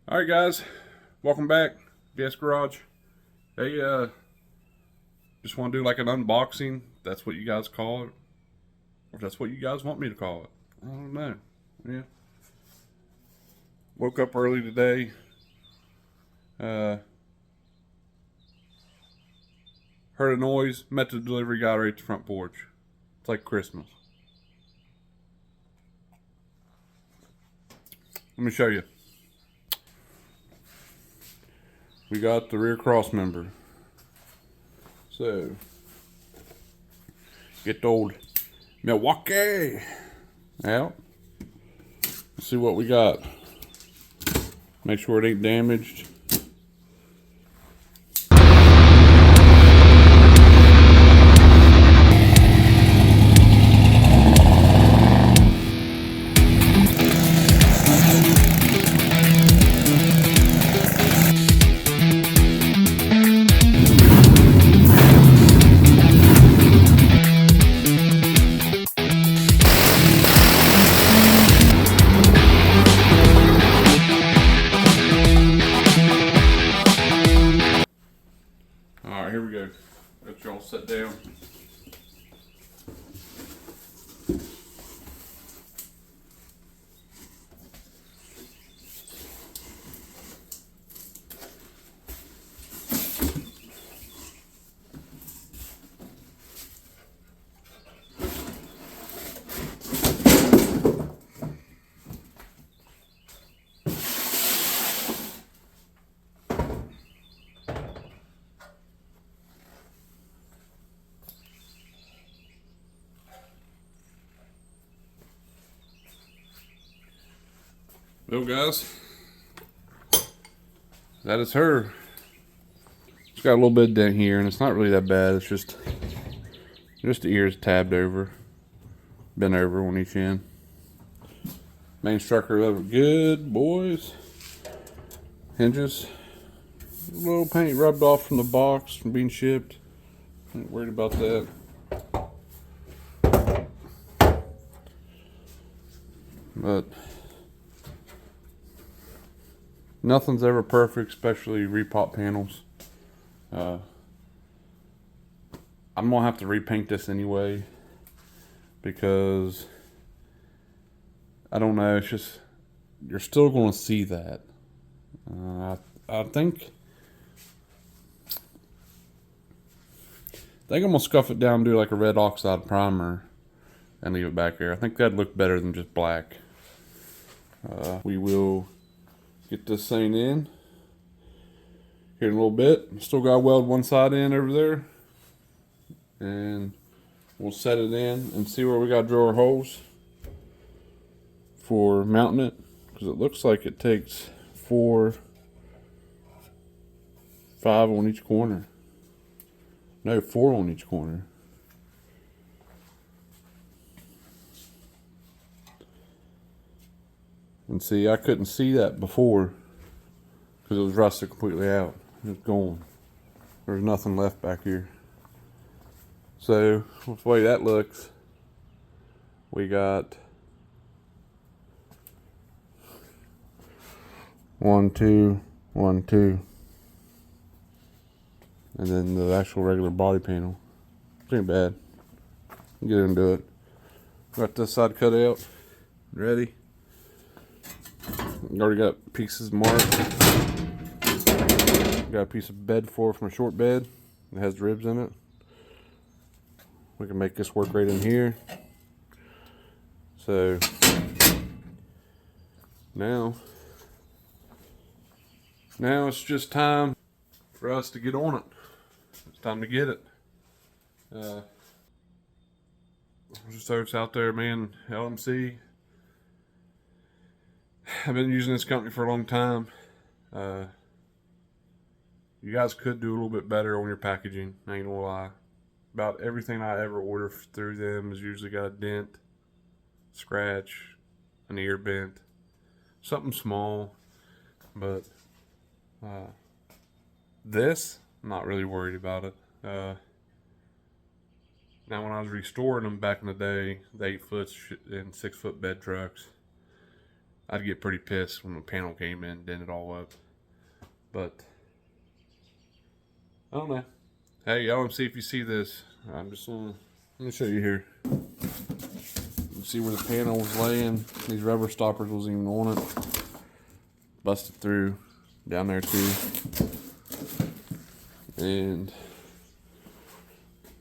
All right, guys, welcome back. Gas Garage. Hey, just want to do like an unboxing. That's what you guys call it, or if that's what you guys want me to call it. I don't know. Yeah. Woke up early today. Heard a noise. Met the delivery guy right at the front porch. It's like Christmas. Let me show you. We got the rear cross member. So, get the old Milwaukee out. Let's see what we got. Make sure it ain't damaged. Alright, here we go. Let y'all sit down. Well, guys, that is her. It's got a little bit of dent here, and it's not really that bad. It's just the ears tabbed over, bent over on each end. Main structure of it good, boys. Hinges. A little paint rubbed off from the box from being shipped. Ain't worried about that. But nothing's ever perfect, especially repop panels. I'm gonna have to repaint this anyway because I don't know. It's just you're still gonna see that. I think I'm gonna scuff it down and do like a red oxide primer and leave it back there. I think that'd look better than just black. We will get this thing in here in a little bit. Still got to weld one side in over there, and we'll set it in and see where we got to drill our holes for mounting it, because it looks like it takes 5 on each corner. No, 4 on each corner. And see, I couldn't see that before because it was rusted completely out. It's gone. There's nothing left back here. So, with the way that looks, we got 1, 2, 1, 2. And then the actual regular body panel. It ain't bad. Get into it. Got this side cut out. Ready. Already got pieces marked. Got a piece of bed floor from a short bed. It has ribs in it. We can make this work right in here. So now it's just time for us to get on it. It's time to get it. Just throw this out there, man. LMC. I've been using this company for a long time. You guys could do a little bit better on your packaging. I ain't gonna lie. About everything I ever order through them has usually got a dent, scratch, an ear bent, something small. But this, I'm not really worried about it. Now, when I was restoring them back in the day, the 8-foot and 6-foot bed trucks, I'd get pretty pissed when the panel came in and dent it all up. But I don't know. Hey, y'all want to see if you see this? I'm just gonna, let me show you here. You see where the panel was laying? These rubber stoppers wasn't even on it. Busted through down there too. And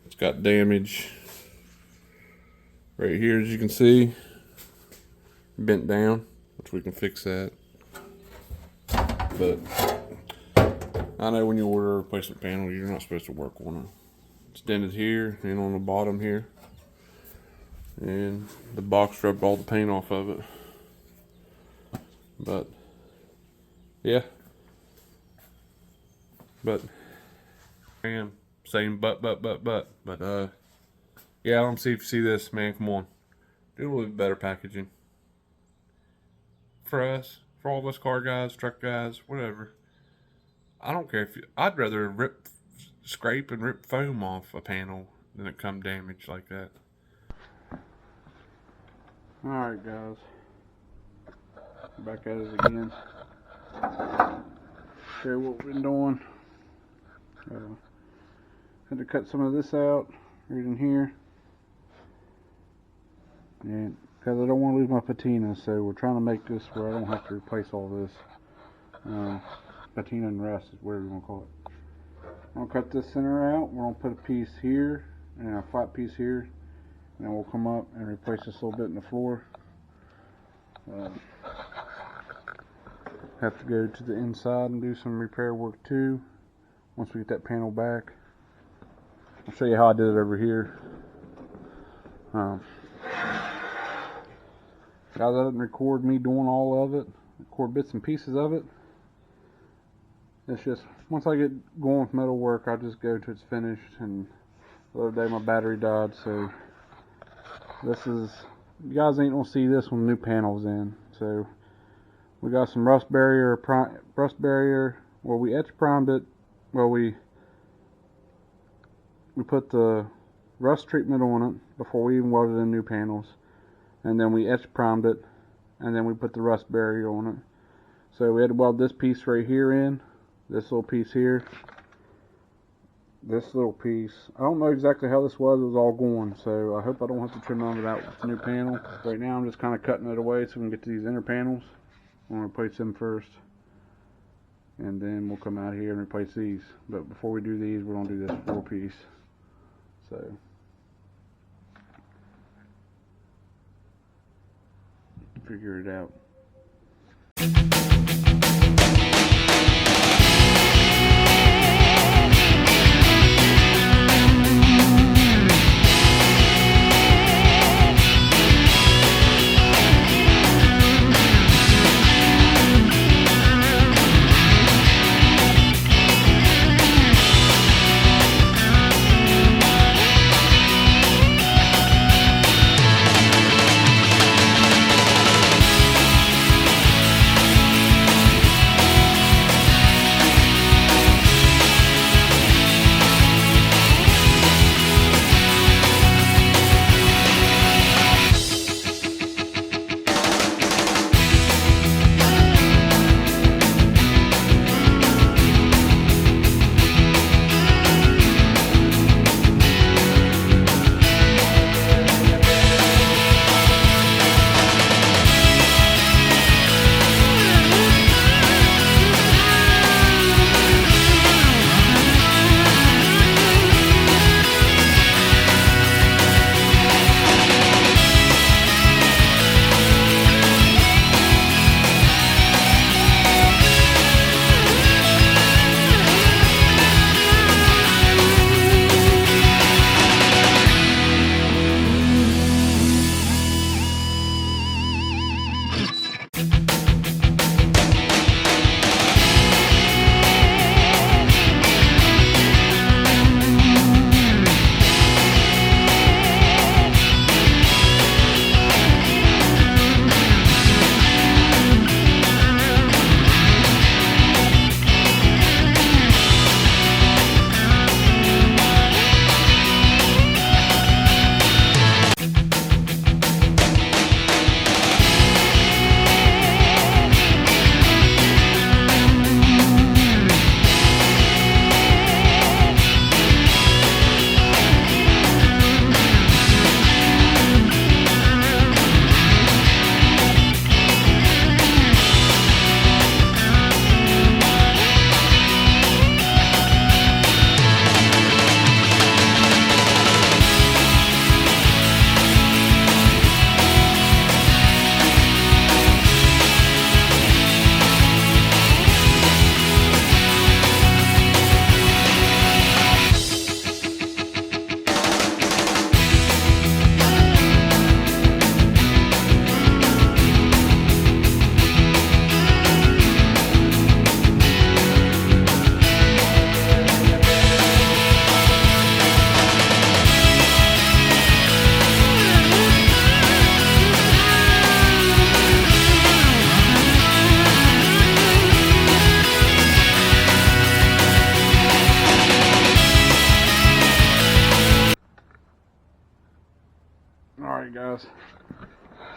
it's got damage right here, as you can see. Bent down, which we can fix that. But I know when you order a replacement panel, you're not supposed to work on it. It's dented here and on the bottom here. And the box rubbed all the paint off of it. But yeah. But I am saying but yeah, I don't see if you see this, man. Come on. Do a little bit better packaging. For us, for all of us car guys, truck guys, whatever. I don't care if you, I'd rather scrape and rip foam off a panel than it come damaged like that. Alright guys, back at it again. Show you what we've been doing. Had to cut some of this out right in here, and because I don't want to lose my patina, so we're trying to make this where I don't have to replace all this. Patina and rust is whatever you want to call it. I'm going to cut this center out. We're going to put a piece here and a flat piece here, and then we'll come up and replace this little bit in the floor. Have to go to the inside and do some repair work too once we get that panel back. I'll show you how I did it over here. Guys, I didn't record me doing all of it, record bits and pieces of it. It's just, once I get going with metal work, I just go to it's finished. And the other day my battery died, so this is, you guys ain't gonna see this with new panels in. So we got some rust barrier, well, we etch primed it. Well, we put the rust treatment on it before we even welded in new panels. And then we etch primed it, and then we put the rust barrier on it. So we had to weld this piece right here in, this little piece here, this little piece. I don't know exactly how this was. It was all going, so I hope I don't have to trim none of that with the new panel. Right now I'm just kind of cutting it away so we can get to these inner panels. I'm going to replace them first, and then we'll come out here and replace these. But before we do these, we're going to do this floor piece. So figure it out.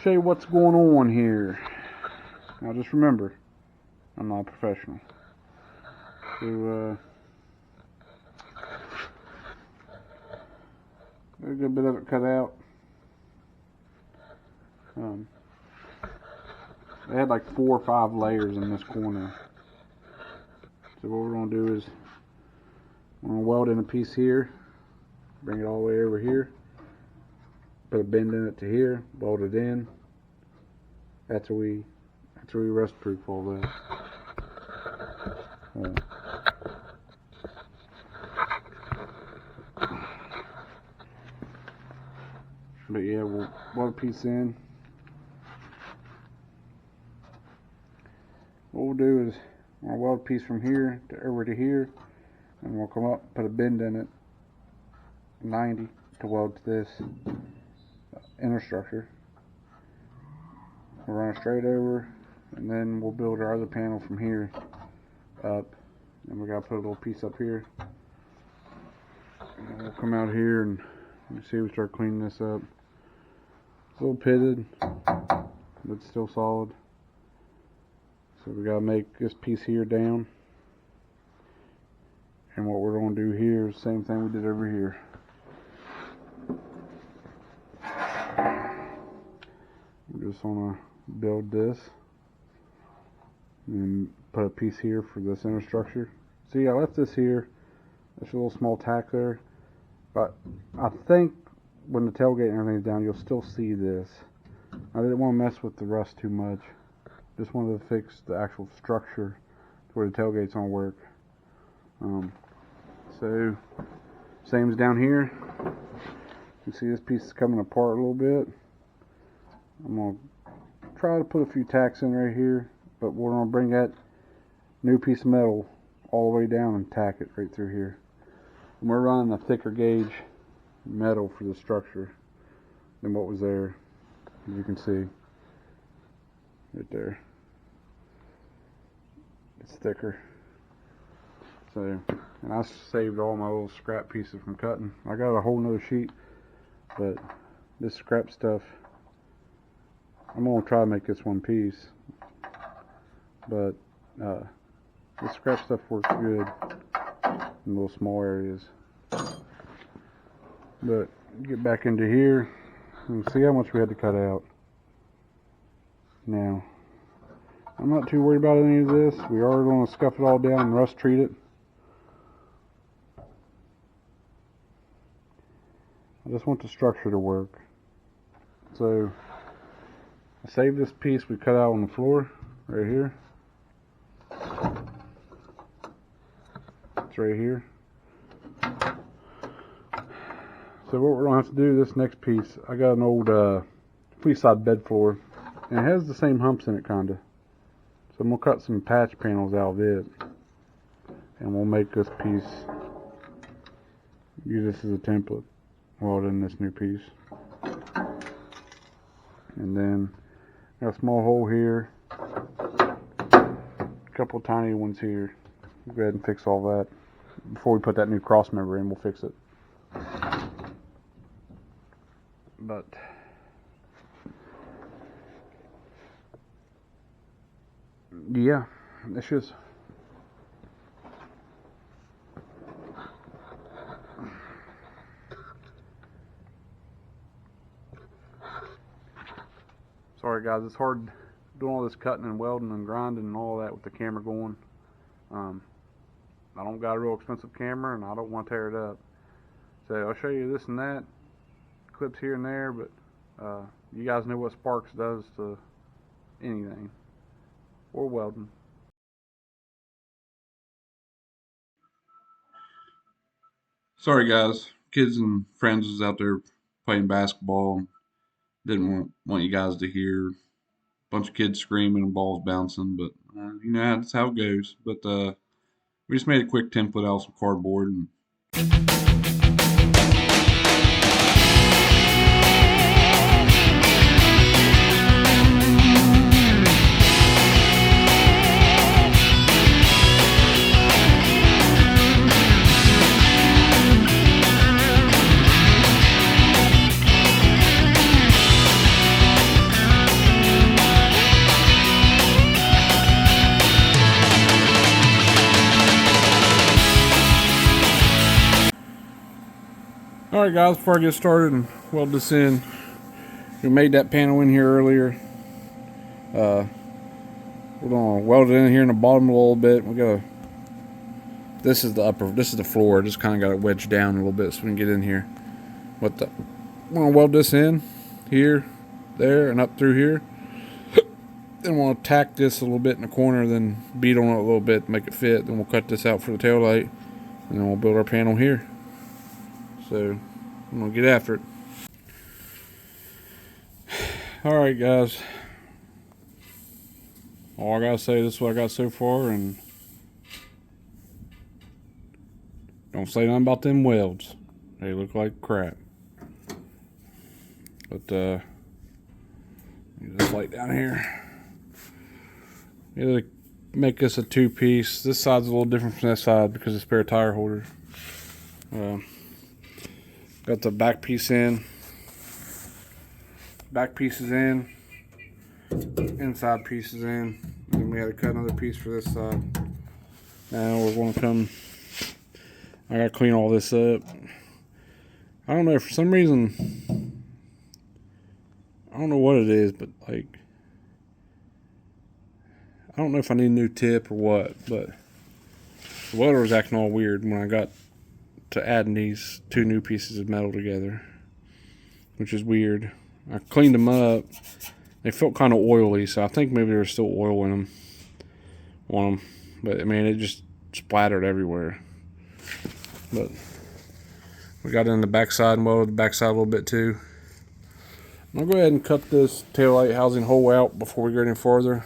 show you what's going on here. Now just remember, I'm not a professional. So there's a good bit of it cut out. They had like 4 or 5 layers in this corner. So what we're going to do is we're going to weld in a piece here, bring it all the way over here, put a bend in it to here, weld it in. That's where we rust proof all that. But yeah, we'll weld a piece in. What we'll do is we'll weld a piece from here to over to here, and we'll come up, put a bend in it, 90, to weld to this inner structure. We'll run it straight over, and then we'll build our other panel from here up. And we gotta put a little piece up here. And we'll come out here and you see we start cleaning this up. It's a little pitted, but still solid. So we gotta make this piece here down. And what we're gonna do here is the same thing we did over here. We're just gonna build this and put a piece here for this inner structure. See, I left this here. There's a little small tack there, but I think when the tailgate and everything's down, you'll still see this. I didn't want to mess with the rust too much. Just wanted to fix the actual structure to where the tailgate's gonna work. So same as down here. You see this piece is coming apart a little bit. I'm gonna try to put a few tacks in right here, but we're gonna bring that new piece of metal all the way down and tack it right through here. And we're running a thicker gauge metal for the structure than what was there, as you can see right there. It's thicker. So, and I saved all my little scrap pieces from cutting. I got a whole nother sheet, but this scrap stuff, I'm gonna try to make this one piece, but this scrap stuff works good in little small areas. But get back into here and see how much we had to cut out. Now, I'm not too worried about any of this. We are going to scuff it all down and rust treat it. I just want the structure to work. So I saved this piece we cut out on the floor right here. It's right here. So what we're going to have to do, this next piece, I got an old fleece-side bed floor, and it has the same humps in it, kinda. So I'm going to cut some patch panels out of it, and we'll make this piece, use this as a template, weld in this new piece. And then got a small hole here, a couple tiny ones here. We'll go ahead and fix all that. Before we put that new cross member in, we'll fix it. But yeah, it's just sorry guys, it's hard doing all this cutting and welding and grinding and all that with the camera going. I don't got a real expensive camera and I don't want to tear it up. So I'll show you this and that, clips here and there, but you guys know what sparks does to anything, or welding. Sorry guys, kids and friends was out there playing basketball. Didn't want you guys to hear a bunch of kids screaming and balls bouncing, but you know, that's how it goes. But we just made a quick template out of some cardboard and Alright guys, before I get started and weld this in, we made that panel in here earlier. We're gonna weld it in here in the bottom a little bit. This is the floor. Just kind of got it wedged down a little bit so we can get in here. We're gonna weld this in here, there, and up through here. Then we'll tack this a little bit in the corner, then beat on it a little bit to make it fit. Then we'll cut this out for the tail light, and then we'll build our panel here. So I'm gonna get after it. Alright guys, all I gotta say, this is what I got so far, and don't say nothing about them welds. They look like crap. But get this light down here. Gotta make this a two-piece. This side's a little different from that side because it's a spare tire holder. Got the back piece in. Back piece is in. Inside piece is in. Then we had to cut another piece for this side. Now we're going to come. I gotta clean all this up. I don't know, for some reason, I don't know what it is, but like, I don't know if I need a new tip or what, but the welder was acting all weird when I got to adding these two new pieces of metal together, which is weird. I cleaned them up. They felt kind of oily, so I think maybe there was still oil in them on them. But I mean, it just splattered everywhere. But we got it in the backside and welded the backside a little bit too. I'll go ahead and cut this taillight housing hole out before we go any further.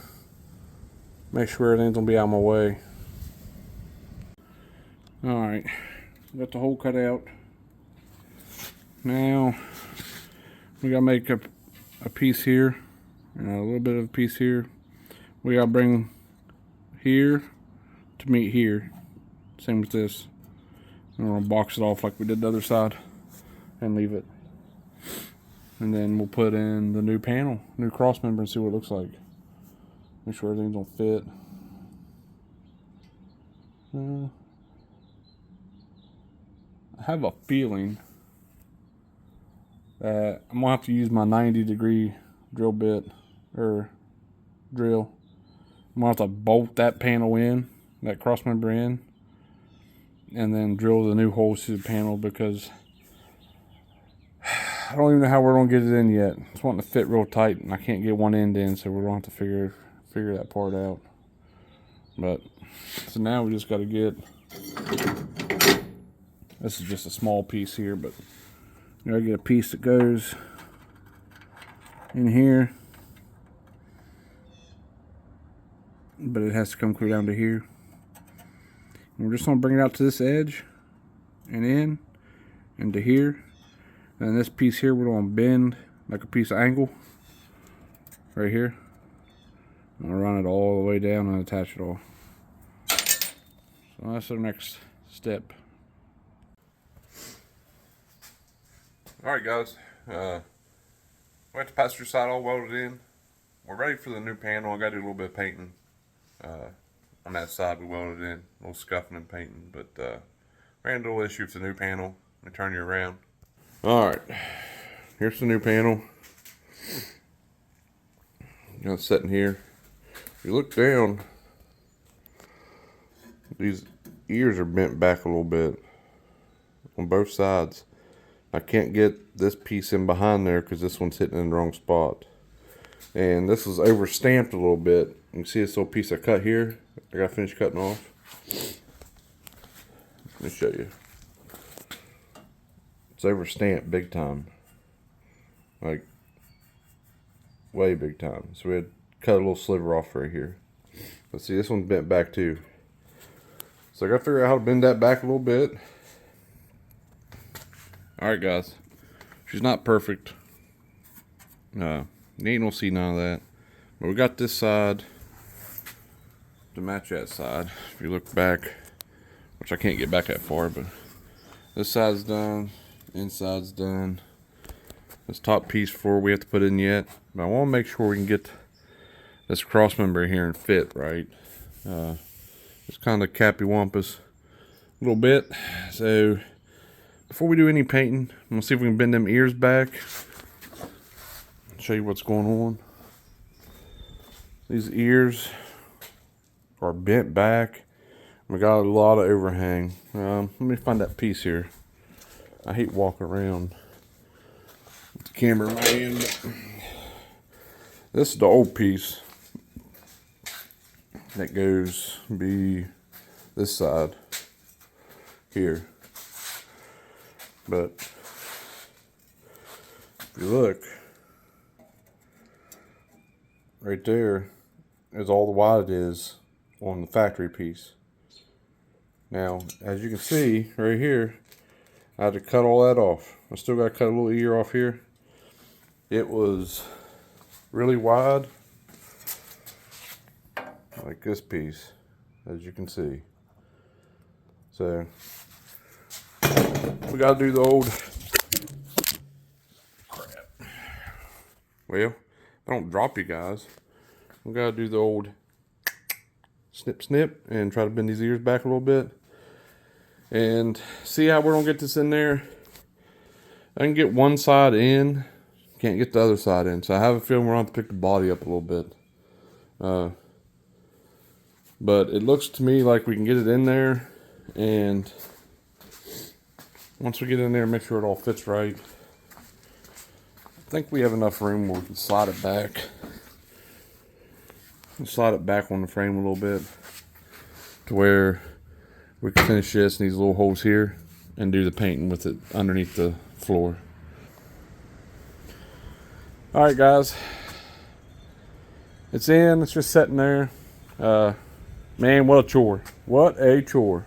Make sure everything's gonna be out of my way. Alright, got the hole cut out. Now we gotta make a piece here and a little bit of a piece here. We gotta bring here to meet here. Same with this. And we're gonna box it off like we did the other side and leave it. And then we'll put in the new panel, new cross member, and see what it looks like. Make sure everything's gonna fit. I have a feeling that I'm gonna have to use my 90-degree drill bit or drill. I'm gonna have to bolt that panel in, that cross member in, and then drill the new holes through the panel, because I don't even know how we're gonna get it in yet. It's wanting to fit real tight, and I can't get one end in, so we're gonna have to figure that part out. But so now we just got to get. This is just a small piece here, but you gotta get a piece that goes in here, but it has to come clear down to here. And we're just gonna bring it out to this edge and in and to here. And this piece here we're gonna bend like a piece of angle right here. And I'll run it all the way down and attach it all. So that's our next step. Alright guys, we have the passenger side all welded in. We're ready for the new panel. I gotta do a little bit of painting. On that side we welded in, a little scuffing and painting, but ran into a little issue with the new panel. Let me turn you around. Alright, here's the new panel. Got it sitting here. If you look down, these ears are bent back a little bit on both sides. I can't get this piece in behind there because this one's hitting in the wrong spot. And this is over stamped a little bit. You can see this little piece I cut here. I gotta finish cutting off. Let me show you. It's over stamped big time. Like, way big time. So we had to cut a little sliver off right here. But see, this one's bent back too. So I gotta figure out how to bend that back a little bit. Alright guys, she's not perfect. You ain't gonna see none of that. But we got this side to match that side. If you look back, which I can't get back that far, but this side's done, inside's done. This top piece before we have to put in yet. But I want to make sure we can get this cross member here and fit right. It's kind of cappy wampus a little bit. So before we do any painting, I'm gonna see if we can bend them ears back. Show you what's going on. These ears are bent back. We got a lot of overhang. Let me find that piece here. I hate walking around with the camera in my hand. This is the old piece that goes be this side here. But if you look, right there is all the wide it is on the factory piece. Now, as you can see right here, I had to cut all that off. I still got to cut a little ear off here. It was really wide, like this piece, as you can see. So we got to do the old crap. Well, don't drop you guys. We got to do the old snip snip and try to bend these ears back a little bit and see how we're gonna get this in there. I can get one side in, can't get the other side in, so I have a feeling we're gonna have to pick the body up a little bit. But it looks to me like we can get it in there, and once we get in there, make sure it all fits right. I think we have enough room where we can slide it back. Slide it back on the frame a little bit to where we can finish this in these little holes here and do the painting with it underneath the floor. Alright guys, it's in, it's just sitting there. Man, what a chore. What a chore.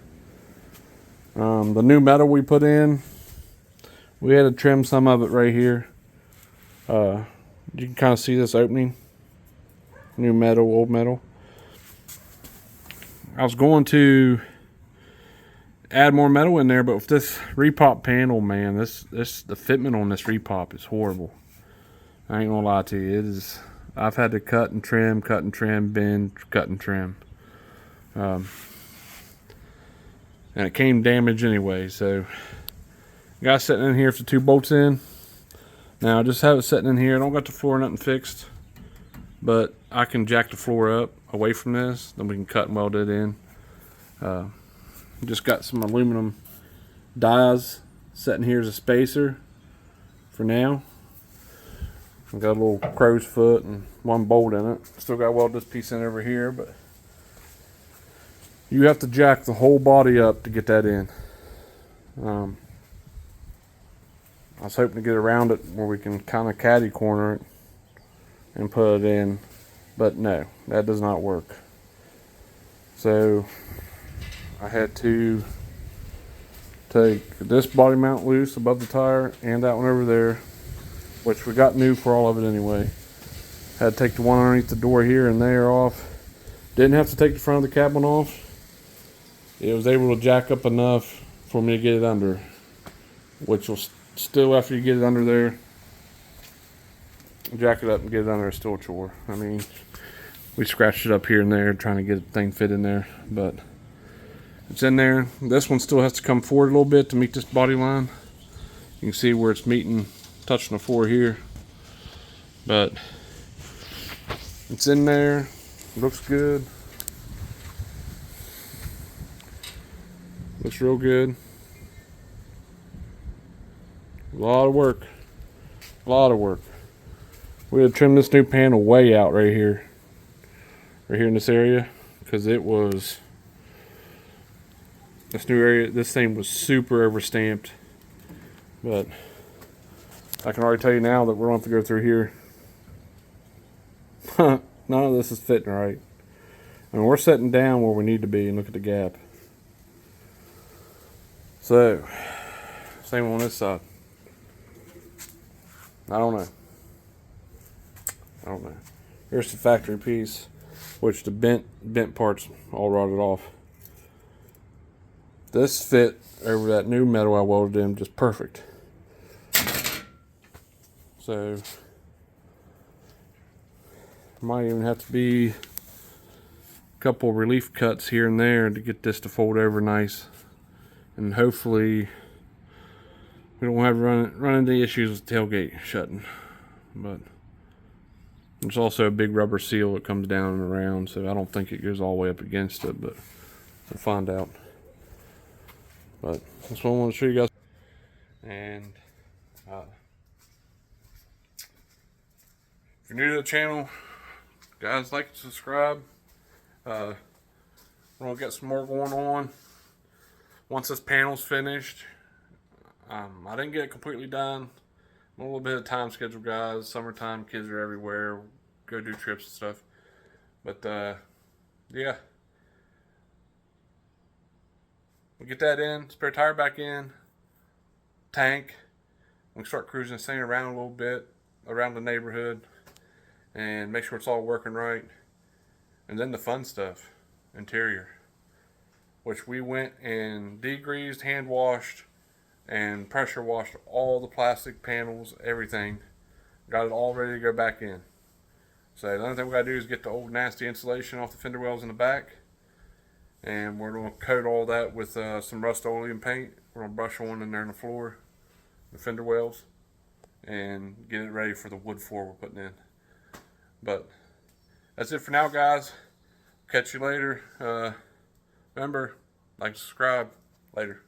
The new metal we put in, we had to trim some of it right here. You can kind of see this opening. New metal, old metal. I was going to add more metal in there, but with this repop panel, man, the fitment on this repop is horrible. I ain't gonna lie to you. It is. I've had to cut and trim, bend, cut and trim. And it came damaged anyway, so got it sitting in here for the 2 bolts in. Now I just have it sitting in here. I don't got the floor or nothing fixed, but I can jack the floor up away from this, then we can cut and weld it in. Just got some aluminum dies sitting here as a spacer for now. I've got a little crow's foot and 1 bolt in it. Still got to weld this piece in over here, but you have to jack the whole body up to get that in. I was hoping to get around it where we can kind of caddy corner it and put it in, but no, that does not work. So I had to take this body mount loose above the tire and that one over there, which we got new for all of it anyway. Had to take the one underneath the door here and there off. Didn't have to take the front of the cabin off. It was able to jack up enough for me to get it under, which will still, after you get it under there, jack it up and get it under, is still a chore. I mean, we scratched it up here and there trying to get the thing fit in there, but it's in there. This one still has to come forward a little bit to meet this body line. You can see where it's meeting, touching the floor here, but it's in there. Looks good. Looks real good. A lot of work. A lot of work. We had to trim this new panel way out right here. Right here in this area. Because it was... This new area, this thing was super overstamped. But I can already tell you now that we're going to have to go through here. None of this is fitting right. I mean, we're sitting down where we need to be, and look at the gap. So, same on this side. I don't know. Here's the factory piece, which the bent parts all rotted off. This fit over that new metal I welded in just perfect. So, might even have to be a couple relief cuts here and there to get this to fold over nice. And hopefully we don't have run into issues with the tailgate shutting. But there's also a big rubber seal that comes down and around, so I don't think it goes all the way up against it, but we'll find out. But that's what I want to show you guys. And if you're new to the channel, guys, like and subscribe. We're gonna get some more going on once this panel's finished. I didn't get it completely done. I'm a little bit of time schedule, guys. Summertime, kids are everywhere. Go do trips and stuff. But yeah, we'll get that in. Spare tire back in. Tank. We can start cruising this thing around a little bit around the neighborhood and make sure it's all working right. And then the fun stuff, interior, which we went and degreased, hand washed, and pressure washed all the plastic panels, everything. Got it all ready to go back in. So the only thing we gotta do is get the old nasty insulation off the fender wells in the back, and we're gonna coat all that with some Rust-Oleum paint. We're gonna brush one in there on the floor, the fender wells, and get it ready for the wood floor we're putting in. But that's it for now, guys. Catch you later. Remember, like, subscribe. Later.